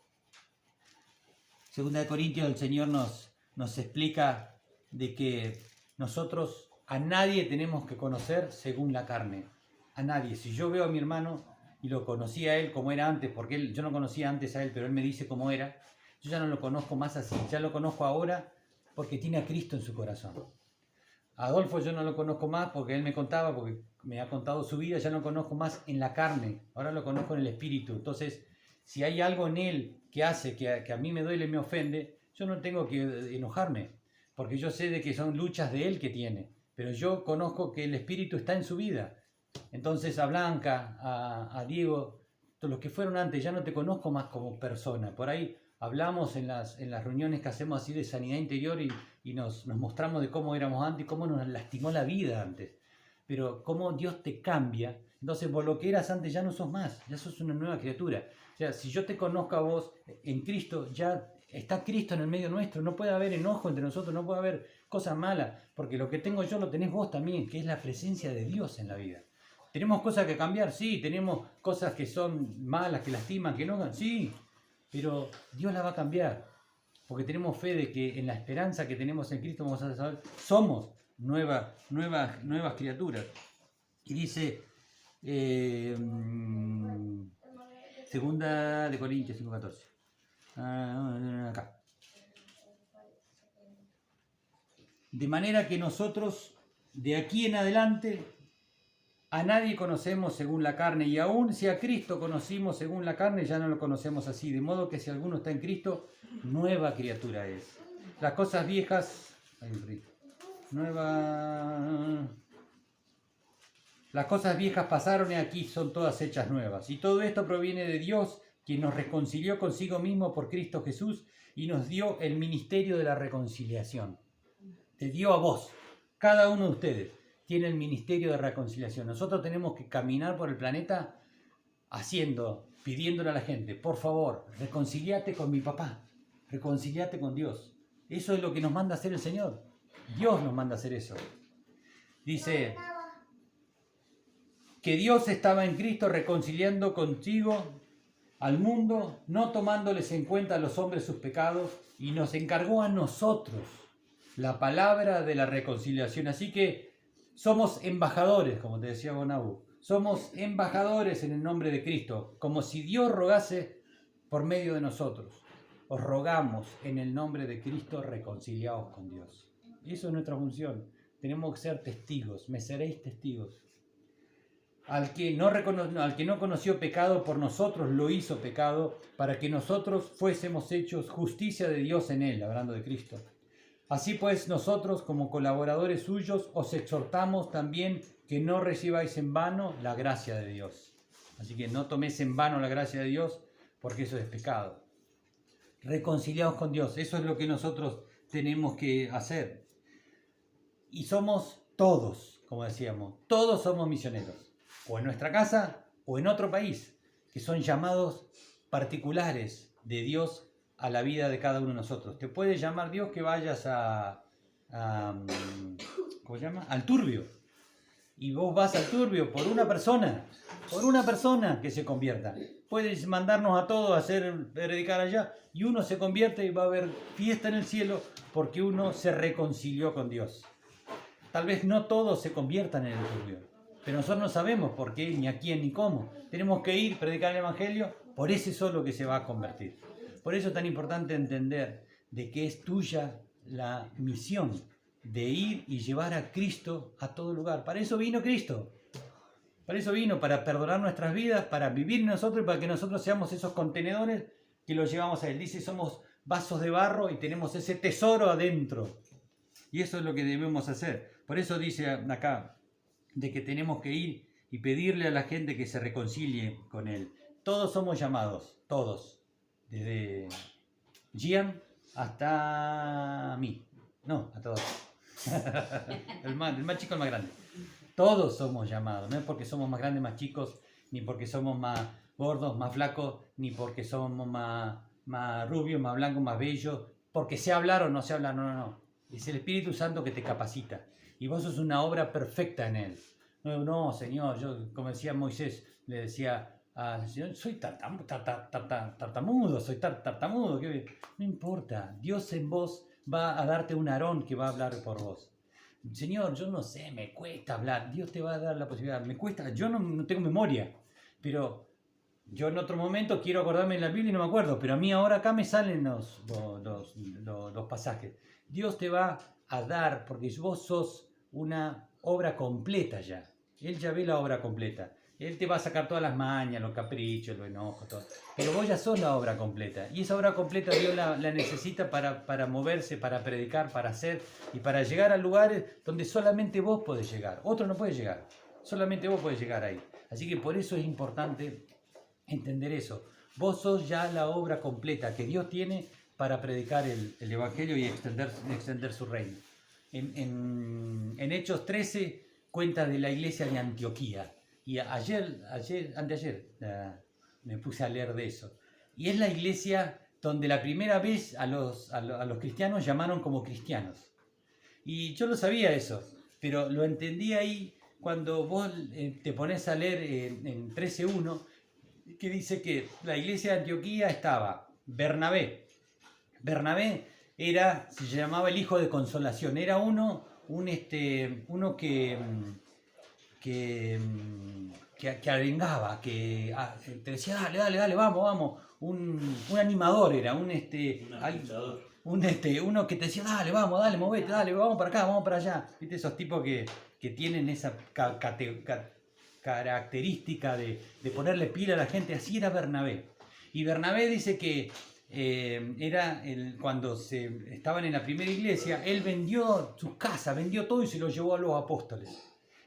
el Señor nos explica de que nosotros a nadie tenemos que conocer según la carne. A nadie. Si yo veo a mi hermano y lo conocí a él como era antes, porque yo no conocía antes a él, pero él me dice cómo era, yo ya no lo conozco más así. Ya lo conozco ahora porque tiene a Cristo en su corazón. A Adolfo yo no lo conozco más porque él me contaba, porque me ha contado su vida, ya no lo conozco más en la carne, ahora lo conozco en el espíritu. Entonces, si hay algo en él que hace que a mí me duele y me ofende, yo no tengo que enojarme, porque yo sé de que son luchas de él que tiene, pero yo conozco que el espíritu está en su vida. Entonces a Blanca, a Diego, todos los que fueron antes, ya no te conozco más como persona. Por ahí hablamos en las reuniones que hacemos así de sanidad interior y nos mostramos de cómo éramos antes y cómo nos lastimó la vida antes. Pero cómo Dios te cambia. Entonces vos lo que eras antes ya no sos más, ya sos una nueva criatura. O sea, si yo te conozco a vos en Cristo, ya está Cristo en el medio nuestro. No puede haber enojo entre nosotros, no puede haber cosas malas, porque lo que tengo yo lo tenés vos también, que es la presencia de Dios en la vida. ¿Tenemos cosas que cambiar? Sí. ¿Tenemos cosas que son malas, que lastiman, que no? Sí. Pero Dios la va a cambiar, porque tenemos fe de que en la esperanza que tenemos en Cristo vamos a saber, somos nuevas criaturas. Y dice 2 de Corintios 5:14. Acá. De manera que nosotros de aquí en adelante a nadie conocemos según la carne, y aún si a Cristo conocimos según la carne, ya no lo conocemos así. De modo que si alguno está en Cristo, nueva criatura es. Las cosas viejas... Las cosas viejas pasaron y aquí son todas hechas nuevas. Y todo esto proviene de Dios, quien nos reconcilió consigo mismo por Cristo Jesús y nos dio el ministerio de la reconciliación. Te dio a vos. Cada uno de ustedes tiene el ministerio de reconciliación. Nosotros tenemos que caminar por el planeta pidiéndole a la gente, por favor, reconciliate con mi papá, reconciliate con Dios. Eso es lo que nos manda a hacer el Señor. Dios nos manda a hacer eso. Dice que Dios estaba en Cristo reconciliando consigo al mundo, no tomándoles en cuenta a los hombres sus pecados, y nos encargó a nosotros la palabra de la reconciliación. Así que somos embajadores, como te decía Bonabu, somos embajadores en el nombre de Cristo, como si Dios rogase por medio de nosotros. Os rogamos en el nombre de Cristo, reconciliaos con Dios. Eso es nuestra función. Tenemos que ser testigos, me seréis testigos. Al que no conoció pecado, por nosotros lo hizo pecado, para que nosotros fuésemos hechos justicia de Dios en él, hablando de Cristo. Así pues, nosotros, como colaboradores suyos, os exhortamos también que no recibáis en vano la gracia de Dios. Así que no toméis en vano la gracia de Dios, porque eso es pecado. Reconciliaos con Dios, eso es lo que nosotros tenemos que hacer. Y somos todos, como decíamos, todos somos misioneros, o en nuestra casa o en otro país, que son llamados particulares de Dios a la vida de cada uno de nosotros. Te puede llamar Dios que vayas ¿cómo se llama? Al Turbio. Y vos vas al Turbio por una persona que se convierta. Puedes mandarnos a todos a predicar allá, y uno se convierte y va a haber fiesta en el cielo porque uno se reconcilió con Dios. Tal vez no todos se conviertan en el Turbio, pero nosotros no sabemos por qué, ni a quién, ni cómo. Tenemos que ir, predicar el Evangelio por ese solo que se va a convertir. Por eso es tan importante entender de que es tuya la misión de ir y llevar a Cristo a todo lugar. Para eso vino Cristo. Para eso vino, para perdonar nuestras vidas, para vivir en nosotros y para que nosotros seamos esos contenedores que los llevamos a Él. Dice, somos vasos de barro y tenemos ese tesoro adentro. Y eso es lo que debemos hacer. Por eso dice acá de que tenemos que ir y pedirle a la gente que se reconcilie con Él. Todos somos llamados, todos. Desde Gian hasta mí. No, a todos. el más chico, el más grande. Todos somos llamados. No es porque somos más grandes, más chicos, ni porque somos más gordos, más flacos, ni porque somos más rubios, más blancos, más bellos. Porque sé hablar o no sé hablar. No. Es el Espíritu Santo que te capacita. Y vos sos una obra perfecta en Él. No, Señor, yo, como decía Moisés, le decía... Señor, soy tartamudo, no importa, Dios en vos va a darte un Aarón que va a hablar por vos. Señor, yo no sé, me cuesta hablar, Dios te va a dar la posibilidad, me cuesta, yo no tengo memoria, pero yo en otro momento quiero acordarme de la Biblia y no me acuerdo, pero a mí ahora acá me salen los pasajes. Dios te va a dar, porque vos sos una obra completa ya, Él ya ve la obra completa. Él te va a sacar todas las mañas, los caprichos, los enojos, todo. Pero vos ya sos la obra completa. Y esa obra completa Dios la necesita para moverse, para predicar, para hacer y para llegar a lugares donde solamente vos podés llegar. Otro no puede llegar. Solamente vos podés llegar ahí. Así que por eso es importante entender eso. Vos sos ya la obra completa que Dios tiene para predicar el Evangelio y extender su reino. En Hechos 13 cuenta de la iglesia de Antioquía. Y anteayer, me puse a leer de eso. Y es la iglesia donde la primera vez a los cristianos llamaron como cristianos. Y yo lo sabía eso, pero lo entendí ahí cuando vos te pones a leer en 13.1, que dice que la iglesia de Antioquía estaba Bernabé. Bernabé se llamaba el hijo de consolación. Era uno que arengaba, que te decía, dale, vamos, un animador era, uno que te decía, dale, movete, dale, vamos para acá, vamos para allá. ¿Viste? Esos tipos que tienen esa característica de ponerle pila a la gente. Así era Bernabé. Y Bernabé dice que cuando estaban en la primera iglesia, él vendió sus casas, vendió todo y se lo llevó a los apóstoles.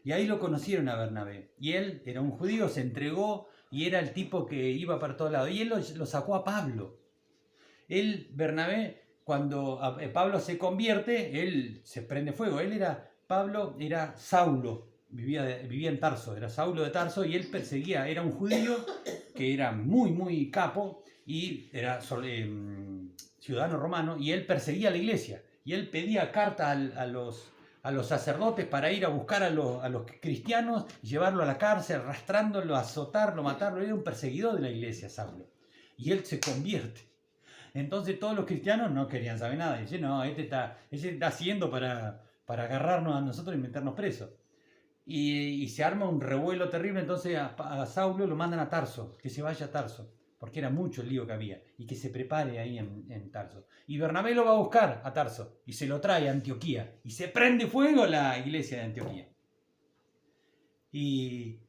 Y ahí lo conocieron a Bernabé. Y él era un judío, se entregó y era el tipo que iba para todos lados. Y él lo sacó a Pablo. Bernabé, cuando Pablo se convierte, él se prende fuego. Pablo era Saulo, vivía en Tarso, era Saulo de Tarso y él perseguía, era un judío que era muy, muy capo y era ciudadano romano y él perseguía a la iglesia. Y él pedía carta a los sacerdotes para ir a buscar a los cristianos, llevarlo a la cárcel, arrastrándolo, azotarlo, matarlo. Era un perseguidor de la iglesia, Saulo. Y él se convierte. Entonces todos los cristianos no querían saber nada. Dicen, no, este está haciendo para agarrarnos a nosotros y meternos presos. Y se arma un revuelo terrible. Entonces a Saulo lo mandan a Tarso, que se vaya a Tarso, porque era mucho el lío que había, y que se prepare ahí en Tarso. Y Bernabé lo va a buscar a Tarso, y se lo trae a Antioquía, y se prende fuego la iglesia de Antioquía. Y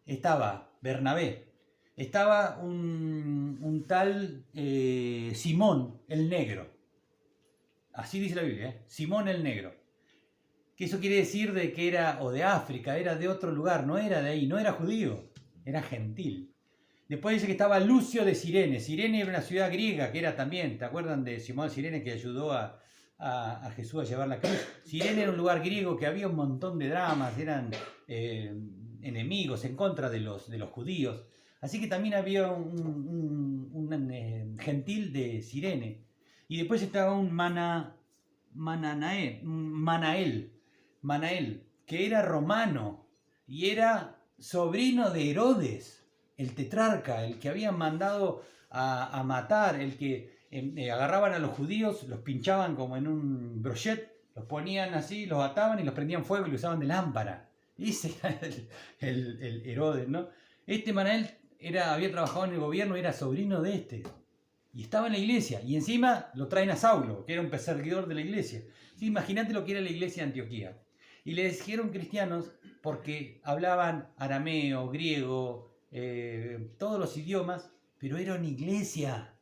estaba Bernabé, estaba un tal Simón el Negro, así dice la Biblia, Simón el Negro, que eso quiere decir de que era o de África, era de otro lugar, no era de ahí, no era judío, era gentil. Después dice que estaba Lucio de Cirene. Cirene era una ciudad griega que era también, ¿te acuerdan de Simón Cirene que ayudó a Jesús a llevar la cruz? Cirene era un lugar griego que había un montón de dramas, eran enemigos en contra de los judíos. Así que también había un gentil de Cirene. Y después estaba un Manael, que era romano y era sobrino de Herodes, el tetrarca, el que habían mandado a matar, el que agarraban a los judíos, los pinchaban como en un brochet, los ponían así, los ataban y los prendían fuego y lo usaban de lámpara. Ese era el Herodes, ¿no? Manael había trabajado en el gobierno, era sobrino de este. Y estaba en la iglesia. Y encima lo traen a Saulo, que era un perseguidor de la iglesia. Sí, imagínate lo que era la iglesia de Antioquía. Y le dijeron cristianos porque hablaban arameo, griego, todos los idiomas, pero era una iglesia.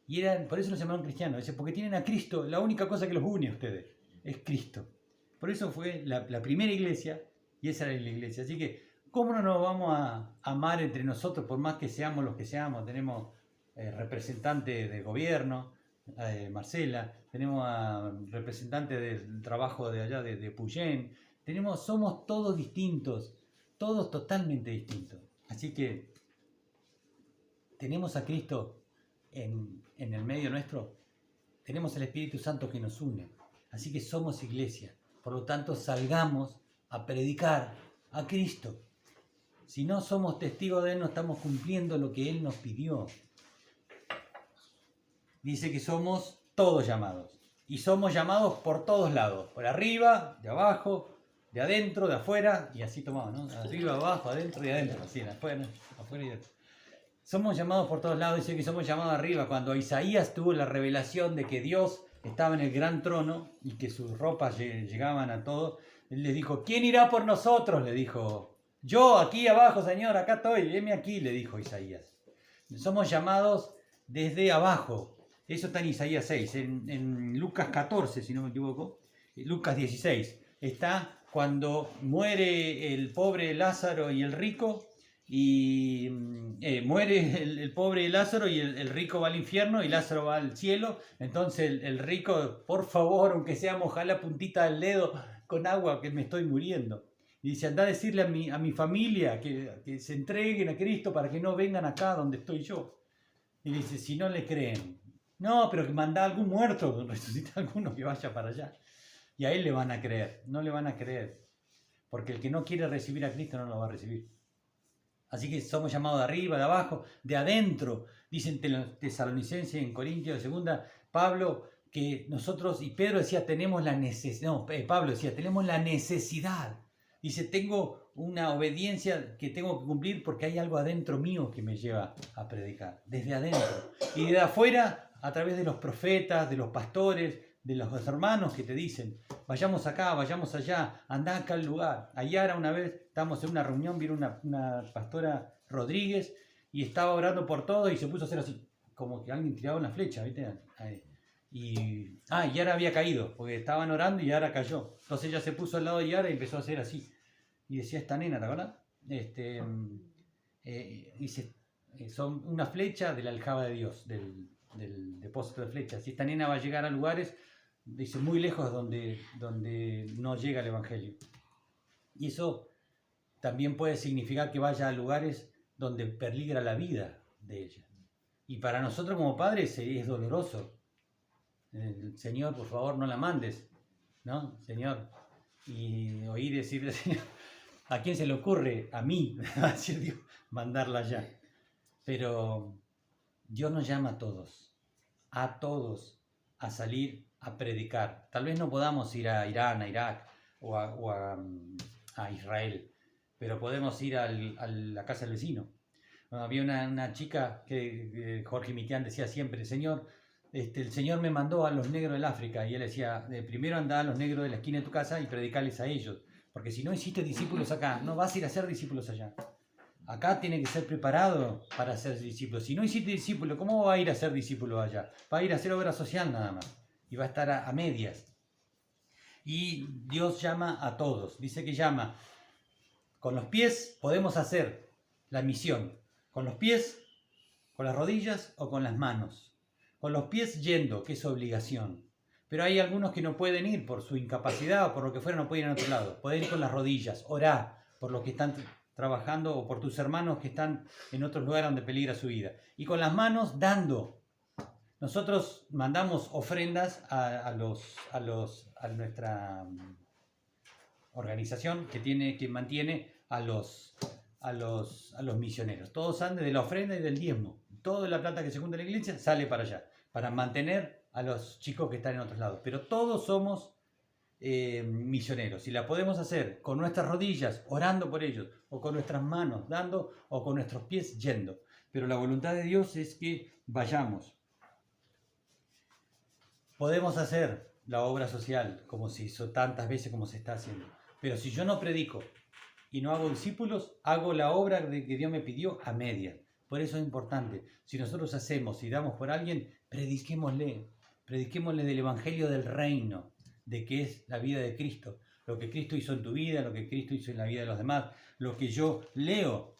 Y por eso los llamaron cristianos. Porque tienen a Cristo, la única cosa que los une a ustedes es Cristo. Por eso fue la primera iglesia y esa era la iglesia. Así que, ¿cómo no nos vamos a amar entre nosotros por más que seamos los que seamos? Tenemos representantes del gobierno, Marcela, tenemos a representantes del trabajo de allá de Puyén, somos todos distintos, todos totalmente distintos. Así que tenemos a Cristo en el medio nuestro, tenemos el Espíritu Santo que nos une, así que somos iglesia, por lo tanto salgamos a predicar a Cristo. Si no somos testigos de Él, no estamos cumpliendo lo que Él nos pidió. Dice que somos todos llamados. Y somos llamados por todos lados. Por arriba, de abajo, de adentro, de afuera. Y así tomamos, ¿no? Arriba, abajo, adentro y adentro. Así, afuera y adentro. Somos llamados por todos lados. Dice que somos llamados arriba. Cuando Isaías tuvo la revelación de que Dios estaba en el gran trono y que sus ropas llegaban a todos, Él les dijo, ¿quién irá por nosotros? Le dijo, yo aquí abajo, Señor, acá estoy. Heme aquí, le dijo Isaías. Somos llamados desde abajo. Eso está en Isaías 6, en Lucas 14, si no me equivoco, Lucas 16. Está cuando muere el pobre Lázaro y el rico, y muere el pobre Lázaro y el rico va al infierno y Lázaro va al cielo. Entonces el rico, por favor, aunque sea mojar la puntita del dedo con agua que me estoy muriendo. Y dice, anda a decirle a mi familia que se entreguen a Cristo para que no vengan acá donde estoy yo. Y dice, si no le creen, no, pero que manda a algún muerto, resucita a alguno que vaya para allá. Y a él le van a creer, no le van a creer. Porque el que no quiere recibir a Cristo no lo va a recibir. Así que somos llamados de arriba, de abajo, de adentro. Dicen Tesalonicenses en Corintios, segunda, Pablo, que nosotros, y Pedro decía, tenemos la necesidad, no, Pablo decía, tenemos la necesidad. Dice, tengo una obediencia que tengo que cumplir porque hay algo adentro mío que me lleva a predicar, desde adentro. Y de afuera, a través de los profetas, de los pastores, de los hermanos que te dicen, vayamos acá, vayamos allá, andá acá al lugar. Ayara una vez, estábamos en una reunión, vino una pastora Rodríguez y estaba orando por todo y se puso a hacer así, como que alguien tiraba una flecha, ¿viste? Y Yara había caído, porque estaban orando y Yara cayó. Entonces ella se puso al lado de Yara y empezó a hacer así. y decía esta nena, ¿te acuerdas? Dice, son una flecha de la aljaba de Dios, del depósito de flechas. Y esta nena va a llegar a lugares, dice, muy lejos donde no llega el Evangelio. Y eso también puede significar que vaya a lugares donde peligra la vida de ella. Y para nosotros como padres es doloroso. Señor, por favor, no la mandes, ¿no? Señor. Y oír decirle, Señor, ¿a quién se le ocurre? A mí, va a decir Dios, mandarla allá. Pero Dios nos llama a todos a salir a predicar. Tal vez no podamos ir a Irán, a Irak o a Israel, pero podemos ir a la casa del vecino. Había una chica que Jorge Mitián decía siempre, Señor, el Señor me mandó a los negros del África, y él decía, primero anda a los negros de la esquina de tu casa y predicarles a ellos, porque si no hiciste discípulos acá, no vas a ir a hacer discípulos allá. Acá tiene que ser preparado para ser discípulo. Si no hiciste discípulo, ¿cómo va a ir a ser discípulo allá? Va a ir a hacer obra social nada más, y va a estar a medias. Y Dios llama a todos, dice que llama. Con los pies podemos hacer la misión, con los pies, con las rodillas o con las manos. Con los pies yendo, que es obligación. Pero hay algunos que no pueden ir por su incapacidad o por lo que fuera, no pueden ir a otro lado. Pueden ir con las rodillas, orar por los que están trabajando o por tus hermanos que están en otros lugares donde peligra su vida. Y con las manos dando. Nosotros mandamos ofrendas a nuestra organización que mantiene a los misioneros. Todos salen de la ofrenda y del diezmo. Toda la plata que se junta en la iglesia sale para allá, para mantener a los chicos que están en otros lados. Pero todos somos misioneros, y la podemos hacer con nuestras rodillas, orando por ellos, o con nuestras manos, dando, o con nuestros pies, yendo. Pero la voluntad de Dios es que vayamos. Podemos hacer la obra social, como se hizo tantas veces como se está haciendo. Pero si yo no predico y no hago discípulos, hago la obra de que Dios me pidió a medias. Por eso es importante, si nosotros hacemos y damos por alguien, prediquémosle del Evangelio del Reino, de que es la vida de Cristo, lo que Cristo hizo en tu vida, lo que Cristo hizo en la vida de los demás, lo que yo leo.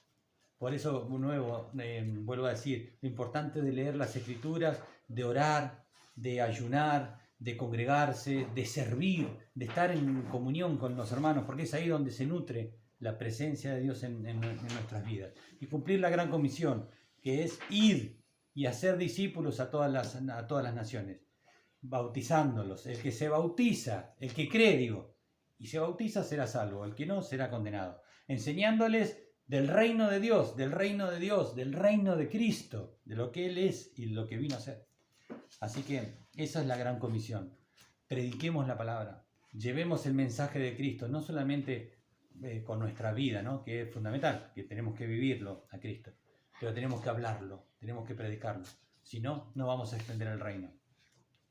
Por eso, vuelvo a decir, lo importante de leer las Escrituras, de orar, de ayunar, de congregarse, de servir, de estar en comunión con los hermanos, porque es ahí donde se nutre la presencia de Dios en nuestras vidas. Y cumplir la gran comisión, que es ir y hacer discípulos a todas las naciones, bautizándolos. El que se bautiza, el que cree, y se bautiza será salvo, el que no será condenado. Enseñándoles del reino de Dios, del reino de Dios, del reino de Cristo, de lo que Él es y lo que vino a ser. Así que esa es la gran comisión. Prediquemos la palabra, llevemos el mensaje de Cristo, no solamente con nuestra vida, ¿no? Que es fundamental, que tenemos que vivirlo a Cristo, pero tenemos que hablarlo, tenemos que predicarlo. Si no, no vamos a extender el reino.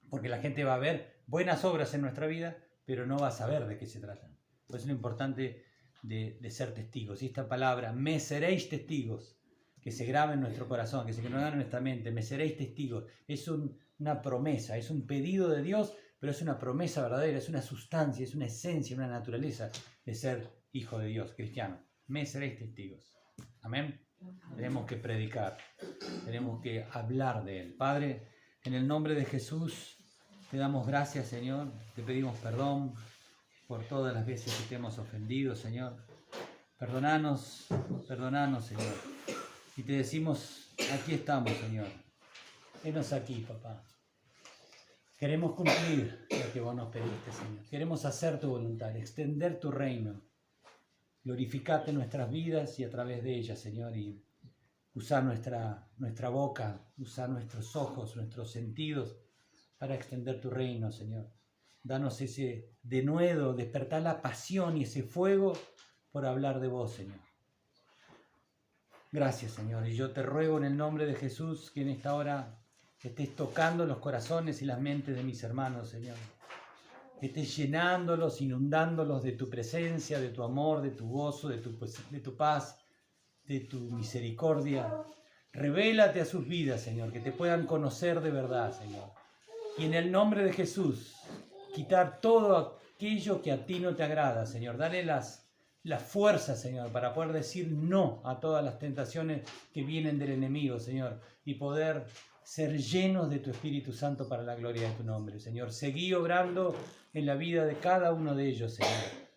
Porque la gente va a ver buenas obras en nuestra vida, pero no va a saber de qué se tratan. Por eso es lo importante de ser testigos. Y esta palabra, me seréis testigos, que se grabe en nuestro corazón, que se grabe en nuestra mente, me seréis testigos, es una promesa, es un pedido de Dios, pero es una promesa verdadera, es una sustancia, es una esencia, una naturaleza de ser hijo de Dios, cristiano. Me seréis testigos. Amén. Tenemos que predicar, tenemos que hablar de Él. Padre, en el nombre de Jesús, te damos gracias, Señor. Te pedimos perdón por todas las veces que te hemos ofendido, Señor. Perdonanos, Señor. Y te decimos, aquí estamos, Señor. Henos aquí, papá. Queremos cumplir lo que vos nos pediste, Señor. Queremos hacer tu voluntad, extender tu reino. Glorificarte en nuestras vidas y a través de ellas, Señor. Y usar nuestra boca, usar nuestros ojos, nuestros sentidos para extender tu reino, Señor. Danos ese denuedo, despertar la pasión y ese fuego por hablar de vos, Señor. Gracias, Señor. Y yo te ruego en el nombre de Jesús que en esta hora estés tocando los corazones y las mentes de mis hermanos, Señor. Que estés llenándolos, inundándolos de tu presencia, de tu amor, de tu gozo, de tu paz, de tu misericordia. Revélate a sus vidas, Señor, que te puedan conocer de verdad, Señor. Y en el nombre de Jesús, quitar todo aquello que a ti no te agrada, Señor. Dale las la fuerza, Señor, para poder decir no a todas las tentaciones que vienen del enemigo, Señor, y poder ser llenos de tu Espíritu Santo para la gloria de tu nombre, Señor. Seguí obrando en la vida de cada uno de ellos, Señor.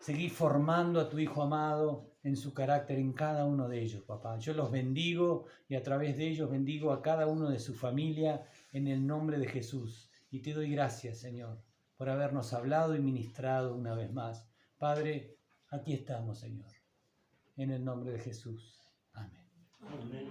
Seguí formando a tu Hijo amado en su carácter en cada uno de ellos, papá. Yo los bendigo y a través de ellos bendigo a cada uno de su familia en el nombre de Jesús. Y te doy gracias, Señor, por habernos hablado y ministrado una vez más. Padre, aquí estamos, Señor, en el nombre de Jesús. Amén. Amén.